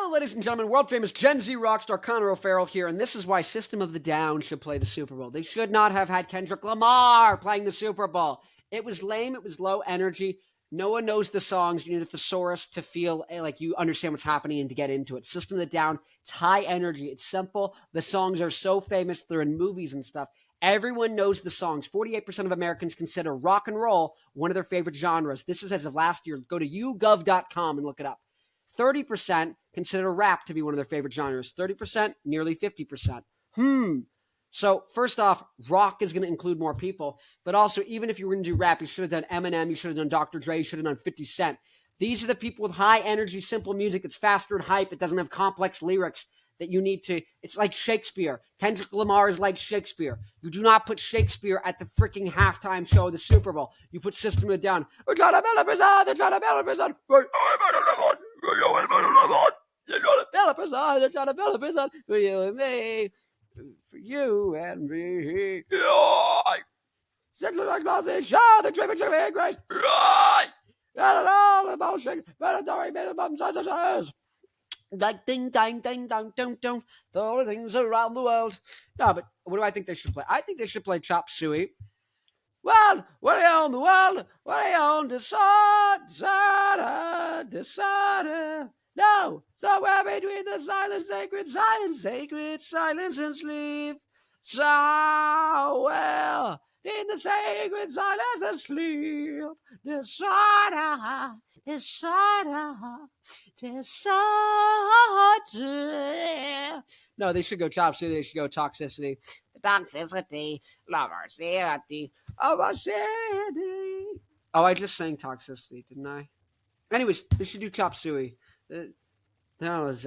Hello, ladies and gentlemen, world-famous Gen Z rock star Connor O'Farrell here, and this is why System of a Down should play the Super Bowl. They should not have had Kendrick Lamar playing the Super Bowl. It was lame, it was low energy. No one knows the songs. You need a thesaurus to feel like you understand what's happening and to get into it. System of a Down, it's high energy, it's simple. The songs are so famous, they're in movies and stuff. Everyone knows the songs. 48% of Americans consider rock and roll one of their favorite genres. This is as of last year. Go to yougov.com and look it up. 30% consider rap to be one of their favorite genres. 30%, nearly 50%. So first off, rock is going to include more people. But also, even if you were going to do rap, you should have done Eminem, you should have done Dr. Dre, you should have done 50 Cent. These are the people with high energy, simple music that's faster and hype. It doesn't have complex lyrics that you need to. It's like Shakespeare. Kendrick Lamar is like Shakespeare. You do not put Shakespeare at the freaking halftime show of the Super Bowl. You put System of a Down. We're trying to build a prison. They're trying to build a prison. They're trying to build a prison for you and me. For you and me. Sexual explosion. Show the tripping grace. Not at all the bullshit. Predatory minimum sentences. Like ding, dang, ding, dong, dong, dong. The only things around the world. No, but what do I think they should play? I think they should play Chop Suey. Well, what do you own the world? What do you own? Decider. No, somewhere between the silent, sacred, silence and sleep. Somewhere in the sacred silence and sleep. Decider. No, they should go Chop Suey. They should go Toxicity. Toxicity. Loversity. Oh, I just sang Toxicity, didn't I? Anyways, they should do Chop Suey. Don't touch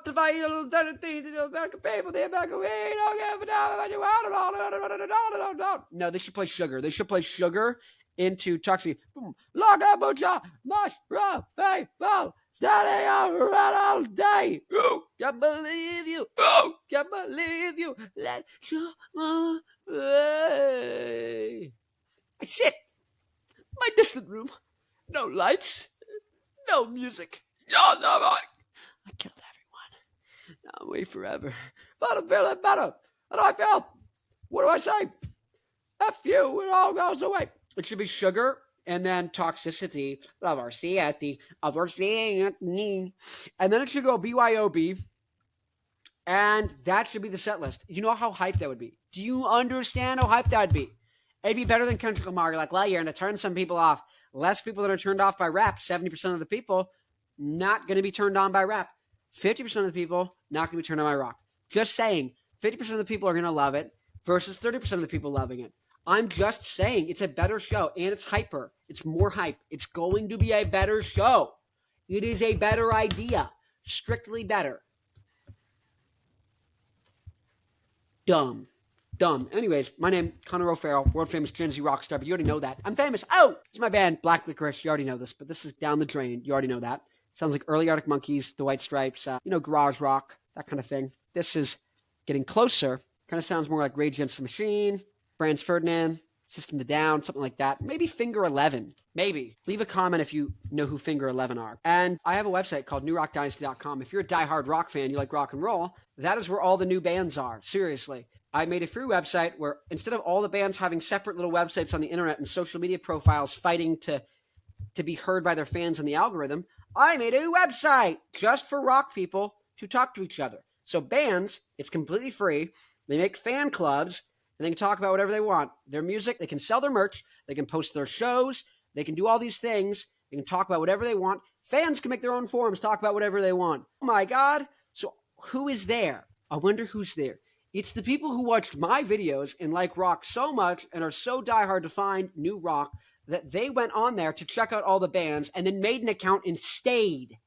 the vital, the American people, the American we don't give a damn about you. No, they should play Sugar. They should play Sugar into Toxicity. Laga Bucha, Mush, Bro, Hey, Ball, standing around all day. Oh, can't believe you. Oh, can't believe you. Let your way. I sit in my distant room. No lights. No music. No, I killed everyone. Now I'm away forever. But I'm feeling better. How do I feel? What do I say? F you, it all goes away. It should be Sugar and then Toxicity. Loversity. And then it should go BYOB. And that should be the set list. You know how hyped that would be? Do you understand how hyped that would be? It'd be better than Kendrick Lamar. You're like, well, you're going to turn some people off. Less people that are turned off by rap. 70% of the people not going to be turned on by rap. 50% of the people not going to be turned on by rock. Just saying, 50% of the people are going to love it versus 30% of the people loving it. I'm just saying it's a better show and it's hyper. It's more hype. It's going to be a better show. It is a better idea. Strictly better. Dumb. Anyways, my name, Connor O'Farrell, world-famous Gen Z rock star, but you already know that. I'm famous. Oh! It's my band, Black Licorice. You already know this, but this is Down the Drain. You already know that. Sounds like early Arctic Monkeys, The White Stripes, garage rock, that kind of thing. This is getting closer. Kind of sounds more like Rage Against the Machine, Franz Ferdinand, System of a Down, something like that. Maybe Finger 11. Maybe. Leave a comment if you know who Finger 11 are. And I have a website called newrockdynasty.com. If you're a diehard rock fan, you like rock and roll, that is where all the new bands are. Seriously. I made a free website where instead of all the bands having separate little websites on the internet and social media profiles fighting to be heard by their fans in the algorithm, I made a website just for rock people to talk to each other. So bands, it's completely free. They make fan clubs and they can talk about whatever they want. Their music, they can sell their merch, they can post their shows, they can do all these things, they can talk about whatever they want. Fans can make their own forums, talk about whatever they want. Oh my God. So who is there? I wonder who's there. It's the people who watched my videos and like rock so much and are so diehard to find new rock that they went on there to check out all the bands and then made an account and stayed.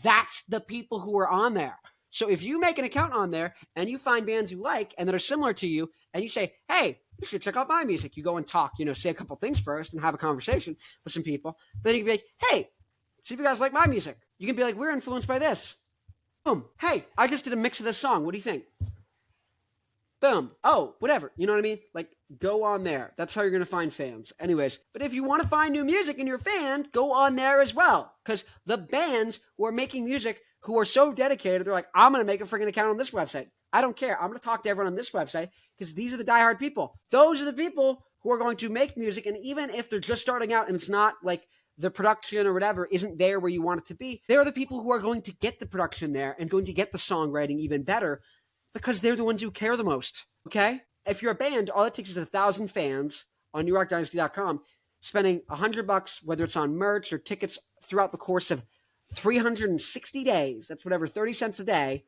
That's the people who are on there. So if you make an account on there and you find bands you like and that are similar to you and you say, hey, you should check out my music. You go and talk, say a couple things first and have a conversation with some people. Then you can be like, hey, see if you guys like my music. You can be like, we're influenced by this. Boom. Hey, I just did a mix of this song. What do you think? Boom. Oh, whatever. You know what I mean? Like, go on there. That's how you're going to find fans. Anyways, but if you want to find new music and you're a fan, go on there as well. Because the bands who are making music, who are so dedicated, they're like, I'm going to make a freaking account on this website. I don't care. I'm going to talk to everyone on this website because these are the diehard people. Those are the people who are going to make music. And even if they're just starting out and it's not like the production or whatever isn't there where you want it to be, they're the people who are going to get the production there and going to get the songwriting even better because they're the ones who care the most, okay? If you're a band, all it takes is 1,000 fans on NewRockDynasty.com spending $100, whether it's on merch or tickets throughout the course of 360 days, that's whatever, 30 cents a day,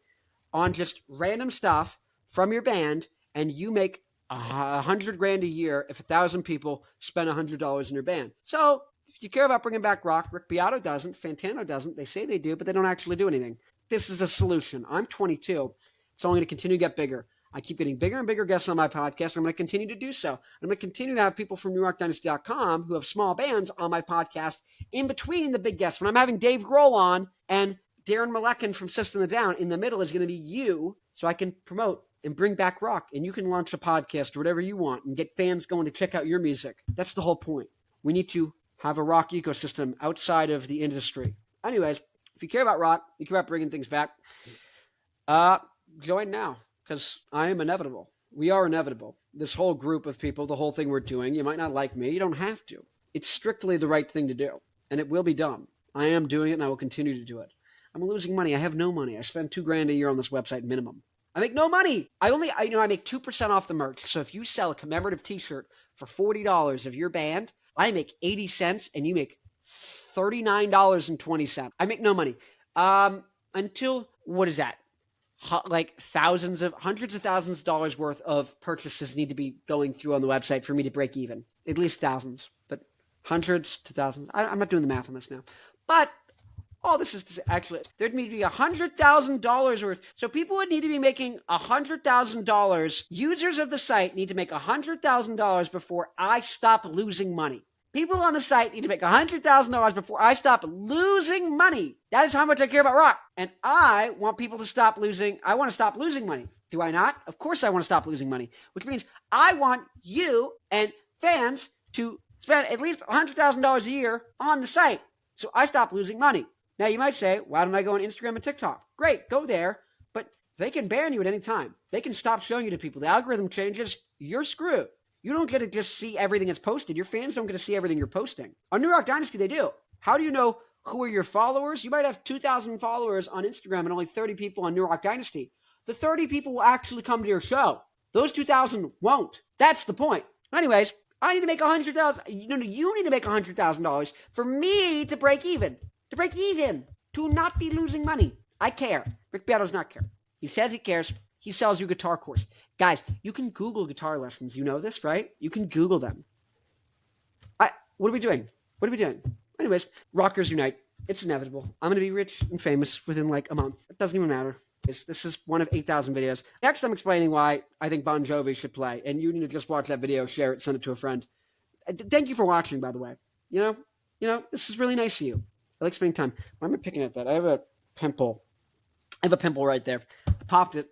on just random stuff from your band, and you make $100,000 a year if 1,000 people spend $100 in your band. So if you care about bringing back rock, Rick Beato doesn't, Fantano doesn't. They say they do, but they don't actually do anything. This is a solution. I'm 22. It's only going to continue to get bigger. I keep getting bigger and bigger guests on my podcast. I'm going to continue to do so. I'm going to continue to have people from NewRockDynasty.com who have small bands on my podcast in between the big guests. When I'm having Dave Grohl on and Darren Malekin from System of a Down, in the middle is going to be you, so I can promote and bring back rock, and you can launch a podcast or whatever you want and get fans going to check out your music. That's the whole point. We need to have a rock ecosystem outside of the industry. Anyways, if you care about rock, you care about bringing things back, join now, because I am inevitable. We are inevitable. This whole group of people, the whole thing we're doing, you might not like me. You don't have to. It's strictly the right thing to do, and it will be done. I am doing it, and I will continue to do it. I'm losing money. I have no money. I spend $2,000 a year on this website minimum. I make no money. I make 2% off the merch. So if you sell a commemorative t-shirt for $40 of your band, I make 80 cents and you make $39.20. I make no money. Until, what is that? Like hundreds of thousands of dollars worth of purchases need to be going through on the website for me to break even. At least thousands, but hundreds to thousands. I'm not doing the math on this now. But all this is to say, actually, there'd need to be $100,000 worth. So people would need to be making $100,000. Users of the site need to make $100,000 before I stop losing money. People on the site need to make $100,000 before I stop losing money. That is how much I care about rock. And I want people to stop losing. I want to stop losing money. Do I not? Of course I want to stop losing money, which means I want you and fans to spend at least $100,000 a year on the site so I stop losing money. Now, you might say, why don't I go on Instagram and TikTok? Great, go there, but they can ban you at any time. They can stop showing you to people. The algorithm changes, you're screwed. You don't get to just see everything that's posted. Your fans don't get to see everything you're posting. On New Rock Dynasty, they do. How do you know who are your followers? You might have 2,000 followers on Instagram and only 30 people on New Rock Dynasty. The 30 people will actually come to your show. Those 2,000 won't. That's the point. Anyways, I need to make $100,000. You need to make $100,000 for me to break even. To break even. To not be losing money. I care. Rick Beato does not care. He says he cares. He sells you a guitar course. Guys, you can Google guitar lessons. You know this, right? You can Google them. What are we doing? What are we doing? Anyways, Rockers Unite. It's inevitable. I'm going to be rich and famous within like a month. It doesn't even matter. This is one of 8,000 videos. Next, I'm explaining why I think Bon Jovi should play. And you need to just watch that video, share it, send it to a friend. Thank you for watching, by the way. You know, this is really nice of you. I like spending time. Why am I picking at that? I have a pimple. Right there. I popped it.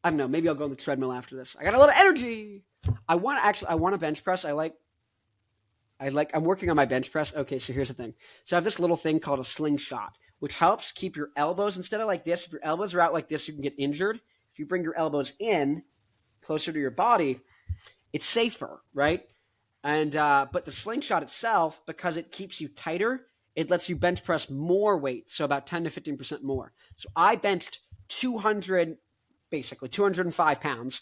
I don't know. Maybe I'll go on the treadmill after this. I got a lot of energy. I want a bench press. I'm working on my bench press. Okay, so here's the thing. So I have this little thing called a slingshot, which helps keep your elbows, instead of like this, if your elbows are out like this, you can get injured. If you bring your elbows in closer to your body, it's safer, right? And but the slingshot itself, because it keeps you tighter, it lets you bench press more weight, so about 10 to 15% more. So I benched 205 pounds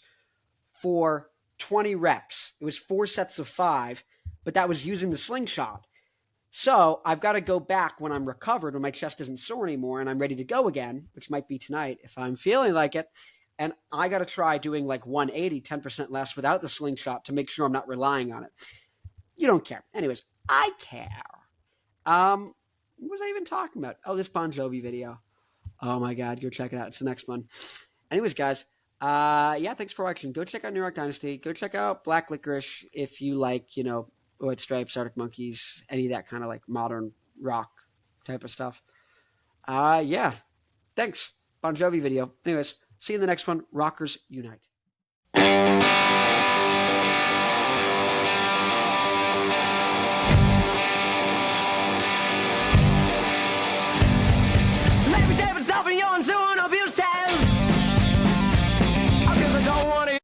for 20 reps. It was 4 sets of 5, but that was using the slingshot. So I've got to go back when I'm recovered, when my chest isn't sore anymore, and I'm ready to go again, which might be tonight if I'm feeling like it. And I got to try doing like 180, 10% less without the slingshot to make sure I'm not relying on it. You don't care. Anyways, I care. What was I even talking about? Oh, this Bon Jovi video. Oh my God, go check it out. It's the next one. Anyways, guys, thanks for watching. Go check out New Rock Dynasty. Go check out Black Licorice if you like, White Stripes, Arctic Monkeys, any of that kind of like modern rock type of stuff. Thanks. Bon Jovi video. Anyways, see you in the next one. Rockers Unite.